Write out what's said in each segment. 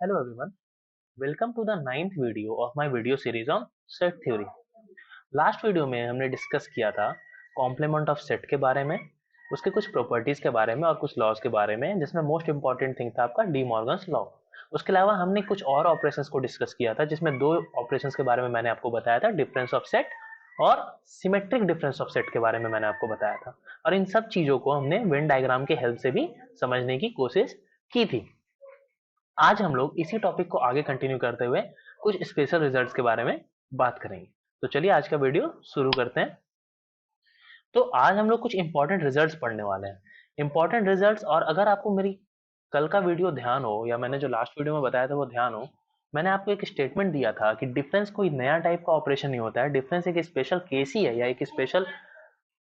Hello everyone, welcome to the ninth video of my video series on set theory. Last video में हमने discuss किया था complement of set के बारे में, उसके कुछ प्रॉपर्टीज के बारे में और कुछ लॉज के बारे में, जिसमें मोस्ट इंपॉर्टेंट थिंग था आपका डी मॉर्गन्स लॉ। उसके अलावा हमने कुछ और ऑपरेशंस को डिस्कस किया था, जिसमें दो ऑपरेशंस के बारे में मैंने आपको बताया था, डिफरेंस ऑफ सेट और सिमेट्रिक डिफरेंस ऑफ सेट के बारे में मैंने आपको बताया था। और इन सब चीजों को हमने वेन डायग्राम के हेल्प से भी समझने की कोशिश की थी। आज हम लोग इसी टॉपिक को आगे कंटिन्यू करते हुए कुछ स्पेशल रिजल्ट्स के बारे में बात करेंगे। तो चलिए आज का वीडियो शुरू करते हैं। तो आज हम लोग कुछ इंपॉर्टेंट रिजल्ट्स पढ़ने वाले हैं, इंपॉर्टेंट रिजल्ट्स। और अगर आपको मेरी कल का वीडियो ध्यान हो या मैंने जो लास्ट वीडियो में बताया था वो ध्यान हो, मैंने आपको एक स्टेटमेंट दिया था कि डिफरेंस कोई नया टाइप का ऑपरेशन नहीं होता है, डिफरेंस एक स्पेशल केस ही है या एक स्पेशल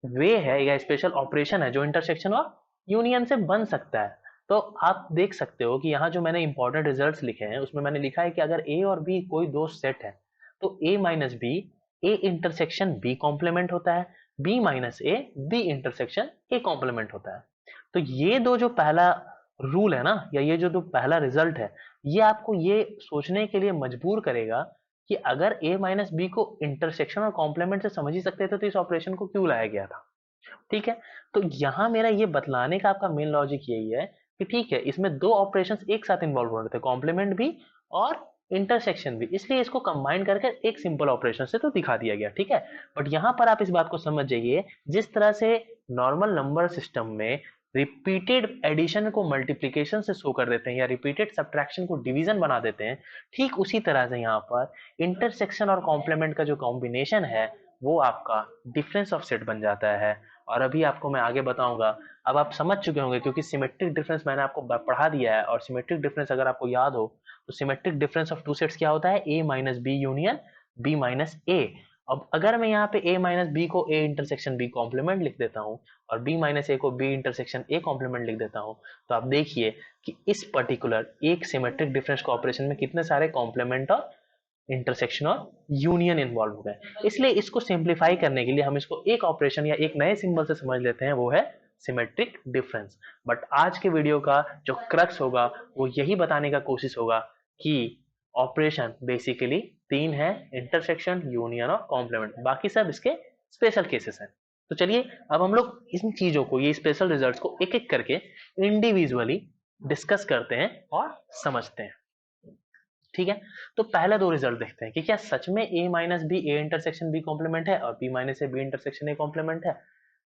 वे है या स्पेशल ऑपरेशन है जो इंटरसेक्शन और यूनियन से बन सकता है। तो आप देख सकते हो कि यहाँ जो मैंने इंपॉर्टेंट रिजल्ट्स लिखे हैं उसमें मैंने लिखा है कि अगर ए और बी कोई दो सेट है तो A minus B A intersection B complement होता है, B minus A B intersection A complement होता है। तो ये दो जो पहला रूल है ना, या ये जो पहला रिजल्ट है, ये आपको ये सोचने के लिए मजबूर करेगा कि अगर a माइनस बी को इंटरसेक्शन और कॉम्प्लीमेंट से समझ ही सकते थे तो इस ऑपरेशन को क्यों लाया गया था। ठीक है, तो यहां मेरा ये बतलाने का आपका मेन लॉजिक यही है कि ठीक है, इसमें दो ऑपरेशंस एक साथ इन्वॉल्व हो रहे थे, कॉम्प्लीमेंट भी और इंटरसेक्शन भी, इसलिए इसको कंबाइन करके एक सिंपल ऑपरेशन से तो दिखा दिया गया। ठीक है, बट यहां पर आप इस बात को समझ जाइए, जिस तरह से नॉर्मल नंबर सिस्टम में रिपीटेड एडिशन को मल्टीप्लीकेशन से शो कर देते हैं या रिपीटेड सब्ट्रैक्शन को डिवीजन बना देते हैं, ठीक उसी तरह से यहाँ पर इंटरसेक्शन और कॉम्प्लीमेंट का जो कॉम्बिनेशन है वो आपका डिफरेंस ऑफ सेट बन जाता है। और अभी आपको मैं आगे बताऊंगा, अब आप समझ चुके होंगे क्योंकि सिमेट्रिक डिफरेंस मैंने आपको पढ़ा दिया है। और सिमेट्रिक डिफरेंस अगर आपको याद हो तो symmetric difference of two sets क्या होता है, A minus B union B minus A. अब अगर मैं यहाँ पे a माइनस बी को a इंटरसेक्शन b कॉम्प्लीमेंट लिख देता हूँ और b माइनस a को b इंटरसेक्शन a कॉम्प्लीमेंट लिख देता हूँ, तो आप देखिए कि इस पर्टिकुलर एक सिमेट्रिक डिफरेंस को ऑपरेशन में कितने सारे कॉम्प्लीमेंट और इंटरसेक्शन और यूनियन इन्वॉल्व हो गए। इसलिए इसको सिंप्लीफाई करने के लिए हम इसको एक ऑपरेशन या एक नए सिंबल से समझ लेते हैं, वो है सिमेट्रिक डिफरेंस। बट आज के वीडियो का जो क्रक्स होगा वो यही बताने का कोशिश होगा कि ऑपरेशन बेसिकली तीन है, इंटरसेक्शन, यूनियन और कॉम्प्लीमेंट, बाकी सब इसके स्पेशल केसेस हैं। तो चलिए अब हम लोग इन चीजों को, ये स्पेशल रिजल्ट्स को एक एक करके इंडिविजुअली डिस्कस करते हैं और समझते हैं। ठीक है, तो पहले दो रिजल्ट देखते हैं कि क्या सच में a minus B A intersection B complement है और b minus A B intersection A complement है।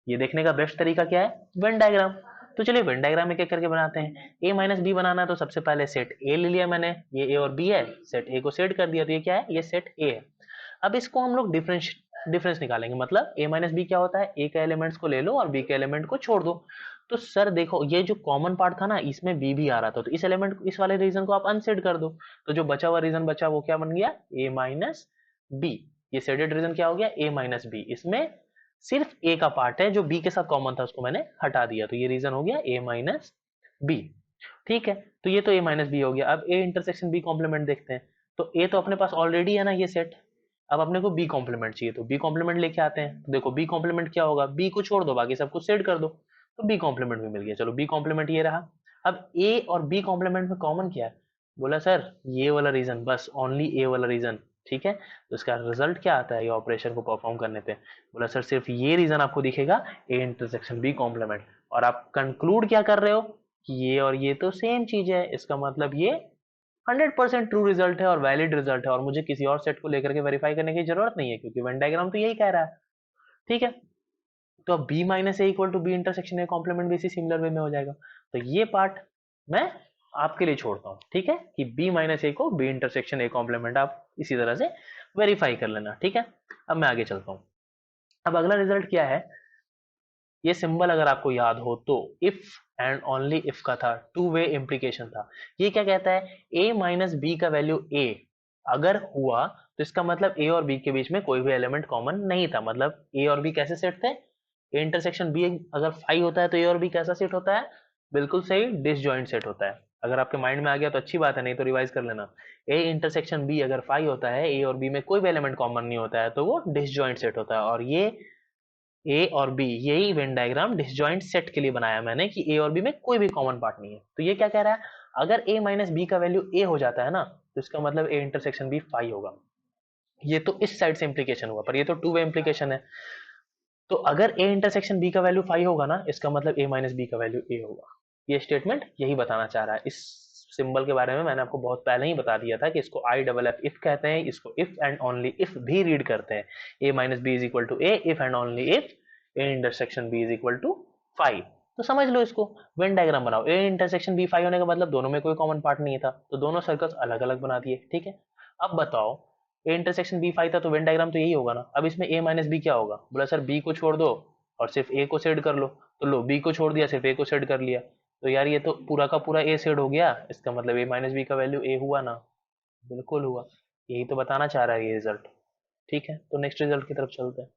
ये देखने का बेस्ट तरीका क्या है, वेन डायग्राम। तो चलिए वेन डायग्राम एक एक करके बनाते हैं। a माइनस बी बनाना है तो सबसे पहले सेट a ले लिया मैंने, ये a और b है, सेट a को सेट कर दिया, तो ये क्या है, ये सेट a है। अब इसको हम लोग डिफरेंस निकालेंगे, मतलब a माइनस बी क्या होता है, a के एलिमेंट्स को ले लो और b के एलिमेंट को छोड़ दो। तो सर देखो, ये जो कॉमन पार्ट था ना, इसमें b भी आ रहा था, तो इस एलिमेंट, इस वाले रीजन को आप अनसेट कर दो। तो जो बचा हुआ रीजन बचा वो क्या बन गया, a माइनस बी। ये सेडेड रीजन क्या हो गया, a माइनस बी। इसमें सिर्फ a का पार्ट है जो b के साथ कॉमन था, उसको मैंने हटा दिया, तो ये रीजन हो गया a माइनस बी। ठीक है, तो ये तो a माइनस बी हो गया। अब a इंटरसेक्शन b कॉम्प्लीमेंट देखते हैं। तो a तो अपने पास ऑलरेडी है ना ये सेट, अब अपने को b कॉम्प्लीमेंट चाहिए, तो b कॉम्प्लीमेंट लेके आते हैं। तो देखो b कॉम्प्लीमेंट क्या होगा, b को छोड़ दो, बाकी सब कुछ सेट कर दो, तो b कॉम्प्लीमेंट भी मिल गया। चलो b कॉम्प्लीमेंट ये रहा। अब a और b कॉम्प्लीमेंट में कॉमन क्या है, बोला सर ये वाला रीजन, बस ओनली a वाला रीजन। ठीक है, तो इसका रिजल्ट क्या आता है ये ऑपरेशन को परफॉर्म करने पे, बोला सर सिर्फ ये रीजन आपको दिखेगा, a इंटरसेक्शन b कॉम्प्लीमेंट। और आप कंक्लूड क्या कर रहे हो कि ये और ये तो सेम चीज है, इसका मतलब ये 100% ट्रू रिजल्ट है और वैलिड रिजल्ट है और मुझे किसी और सेट को लेकर के वेरीफाई करने की जरूरत नहीं है, क्योंकि वेन डायग्राम तो यही कह रहा है। ठीक है, तो अब b minus A equal to B intersection A complement भी इसी सिमिलर वे में हो जाएगा। तो ये पार्ट मैं आपके लिए छोड़ता हूँ, ठीक है, कि b माइनस ए को बी इंटरसेक्शन ए कॉम्प्लीमेंट आप इसी तरह से वेरीफाई कर लेना। ठीक है, अब मैं आगे चलता हूँ। अब अगला रिजल्ट क्या है, ये सिंबल अगर आपको याद हो तो इफ एंड ओनली इफ का था, टू वे इम्प्लीकेशन था। ये क्या कहता है, a माइनस बी का वैल्यू a अगर हुआ तो इसका मतलब a और b के बीच में कोई भी एलिमेंट कॉमन नहीं था। मतलब a और b कैसे सेट थे, a इंटरसेक्शन b अगर फाई होता है तो a और b कैसा सेट होता है, बिल्कुल सही, डिसजॉइंट सेट होता है। अगर आपके माइंड में आ गया तो अच्छी बात है, नहीं तो रिवाइज कर लेना। a इंटरसेक्शन b अगर फाई होता है, a और b में कोई भी एलिमेंट कॉमन नहीं होता है, तो वो डिसजॉइंट सेट होता है। और ये ए और बी, यही वेन डायग्राम डिसजॉइंट सेट के लिए बनाया मैंने कि ए और बी में कोई भी कॉमन पार्ट नहीं है। तो ये क्या कह रहा है, अगर a माइनस बी का वैल्यू a हो जाता है ना, तो इसका मतलब a इंटरसेक्शन b फाई होगा। ये तो इस साइड से इंप्लीकेशन हुआ, पर ये तो टू वे इंप्लीकेशन है। तो अगर a इंटरसेक्शन b का वैल्यू फाइव होगा ना, इसका मतलब a माइनस बी का वैल्यू a होगा। ये स्टेटमेंट यही बताना चाह रहा है। इस सिंबल के बारे में मैंने आपको बहुत पहले ही बता दिया था कि इसको आई डबल एफ इफ कहते हैं, इसको इफ एंड ओनली इफ भी रीड करते हैं। a minus B is equal to A if and only if a intersection b is equal to five. तो समझ लो इसको, वेन डायग्राम बनाओ। a इंटरसेक्शन b फाइव होने का मतलब दोनों में कोई कॉमन पार्ट नहीं था, तो दोनों सर्कल्स अलग अलग बना दिए। ठीक है, अब बताओ a इंटरसेक्शन b फाइव था तो वेन डायग्राम तो यही होगा ना। अब इसमें a माइनस बी क्या होगा? बोला सर b को छोड़ दो और सिर्फ a को सेड कर लो। तो लो, b को छोड़ दिया, सिर्फ a को सेड कर लिया। तो यार ये तो पूरा का पूरा a सेड हो गया, इसका मतलब a माइनस बी का वैल्यू a हुआ ना। बिल्कुल हुआ, यही तो बताना चाह रहा है ये रिजल्ट। ठीक है, तो नेक्स्ट रिजल्ट की तरफ चलते हैं।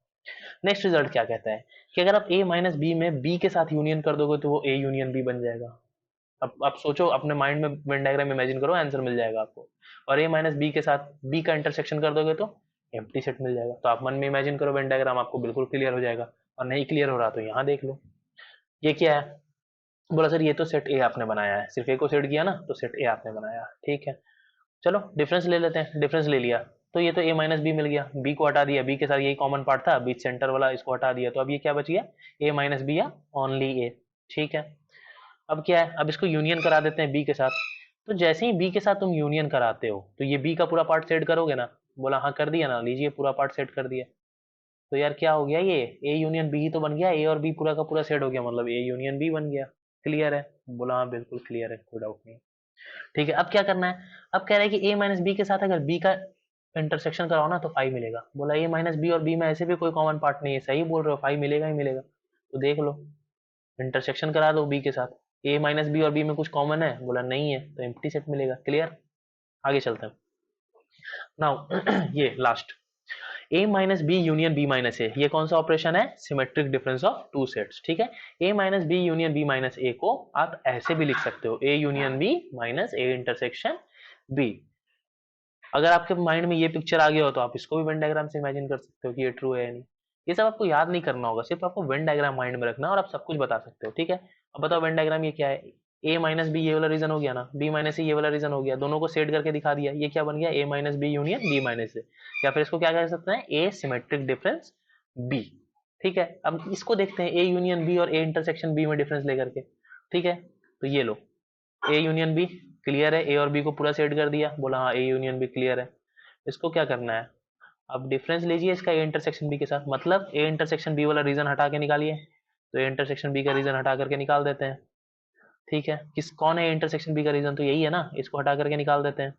नेक्स्ट रिजल्ट क्या कहता है कि अगर आप a माइनस बी में b के साथ यूनियन कर दोगे तो वो a यूनियन b बन जाएगा। अब आप सोचो, अपने माइंड में वेन डायग्राम इमेजिन करो, आंसर मिल जाएगा आपको। और a माइनस बी के साथ b का इंटरसेक्शन कर दोगे तो एम्प्टी सेट मिल जाएगा। तो आप मन में इमेजिन करो वेन डायग्राम, आपको बिल्कुल क्लियर हो जाएगा। और नहीं क्लियर हो रहा तो यहाँ देख लो, ये क्या है। बोला सर ये तो सेट ए आपने बनाया है, सिर्फ ए को सेट किया ना तो सेट ए आपने बनाया। ठीक है, चलो डिफरेंस ले लेते हैं। डिफरेंस ले लिया तो ये तो a माइनस बी मिल गया, b को हटा दिया, b के साथ यही कॉमन पार्ट था, बीच सेंटर वाला, इसको हटा दिया, तो अब ये क्या बच गया? a माइनस बी या ओनली a। ठीक है, अब क्या है, अब इसको यूनियन करा देते हैं b के साथ। तो जैसे ही b के साथ तुम यूनियन कराते हो तो ये b का पूरा पार्ट सेट करोगे ना? बोला हाँ कर दिया ना, लीजिए पूरा पार्ट सेट कर दिया। तो यार क्या हो गया, ये a यूनियन b ही तो बन गया, a और b पूरा का पूरा सेट हो गया, मतलब a यूनियन b बन गया। क्लियर है? बोला हाँ बिल्कुल क्लियर है, कोई डाउट नहीं। ठीक है, अब क्या करना है? अब कह रहा है कि a माइनस बी के साथ अगर b का इंटरसेक्शन कराओ ना तो फाइव मिलेगा। बोला a माइनस बी और b में ऐसे भी कोई कॉमन पार्ट नहीं है, सही बोल रहे हो, फाइव मिलेगा ही मिलेगा। तो देख लो, इंटरसेक्शन करा दो b के साथ, a माइनस बी और b में कुछ कॉमन है? बोला नहीं है, तो एम्प्टी सेट मिलेगा। क्लियर? आगे चलते हैं। नाउ ये last, a minus B union b minus A, ये कौन सा ऑपरेशन है? Symmetric difference of two sets. ठीक है, a minus B union b minus A को आप ऐसे भी लिख सकते हो, a union b minus a intersection b। अगर आपके माइंड में ये पिक्चर आ गया हो तो आप इसको भी वेन डायग्राम से इमेजिन कर सकते हो कि ये ट्रू है या नहीं। ये सब आपको याद नहीं करना होगा, सिर्फ आपको वेन डायग्राम माइंड में रखना है और आप सब कुछ बता सकते हो। ठीक है, अब बताओ वेन डायग्राम ये क्या है? a माइनस बी ये वाला रीजन हो गया ना, b माइनस सी ये वाला रीजन हो गया, दोनों को सेट करके दिखा दिया। ये क्या बन गया? a minus B union b minus A, या फिर इसको क्या कह सकते हैं? a symmetric difference b। ठीक है, अब इसको देखते हैं a यूनियन b और a इंटरसेक्शन b में डिफरेंस लेकर के। ठीक है, तो ये लो, a यूनियन b क्लियर है, a और b को पूरा सेट कर दिया। बोला हाँ a यूनियन b क्लियर है। इसको क्या करना है? अब डिफरेंस लीजिए इसका a इंटरसेक्शन b के साथ, मतलब a इंटरसेक्शन b वाला रीजन हटा के निकालिए। तो a इंटरसेक्शन b का रीजन हटा करके निकाल देते हैं। ठीक है, किस कौन है इंटरसेक्शन b का रीजन? तो यही है ना, इसको हटा करके निकाल देते हैं।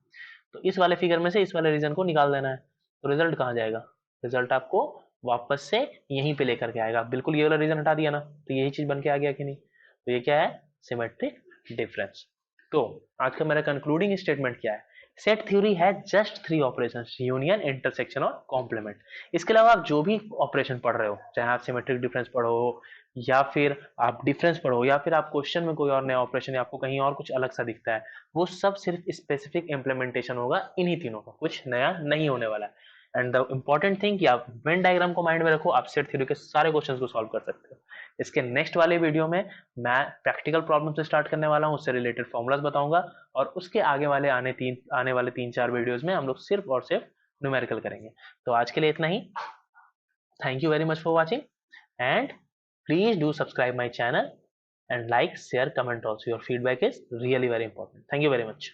तो इस वाले फिगर में से इस वाले रीजन को निकाल देना है। तो रिजल्ट कहाँ जाएगा? रिजल्ट आपको वापस से यहीं पे लेकर के आएगा। बिल्कुल ये वाला रीजन हटा दिया ना, तो यही चीज बन के आ गया कि नहीं? तो ये क्या है? Symmetric difference. तो आज का मेरा कंक्लूडिंग स्टेटमेंट क्या है? सेट थ्योरी है just three operations, union, intersection और कॉम्प्लीमेंट। इसके अलावा आप जो भी ऑपरेशन पढ़ रहे हो, चाहे आप सिमेट्रिक डिफरेंस पढ़ो या फिर आप डिफरेंस पढ़ो या फिर आप क्वेश्चन में कोई और नया ऑपरेशन या आपको कहीं और कुछ अलग सा दिखता है, वो सब सिर्फ स्पेसिफिक इंप्लीमेंटेशन होगा इन्हीं तीनों का, कुछ नया नहीं होने वाला है। एंड द इंपॉर्टेंट थिंग कि आप वेन डायग्राम को माइंड में रखो, आप सेट थ्योरी के सारे क्वेश्चंस को सॉल्व कर सकते हो। इसके नेक्स्ट वाले वीडियो में मैं प्रैक्टिकल प्रॉब्लम से स्टार्ट करने वाला हूँ, उससे रिलेटेड फॉर्मूलाज बताऊंगा, और उसके आगे वाले आने वाले 3-4 वीडियोज में हम लोग सिर्फ और सिर्फ न्यूमेरिकल करेंगे। तो आज के लिए इतना ही। Thank you very much for watching, and please do subscribe my channel and like, share, comment also. Your feedback is really very important. Thank you very much.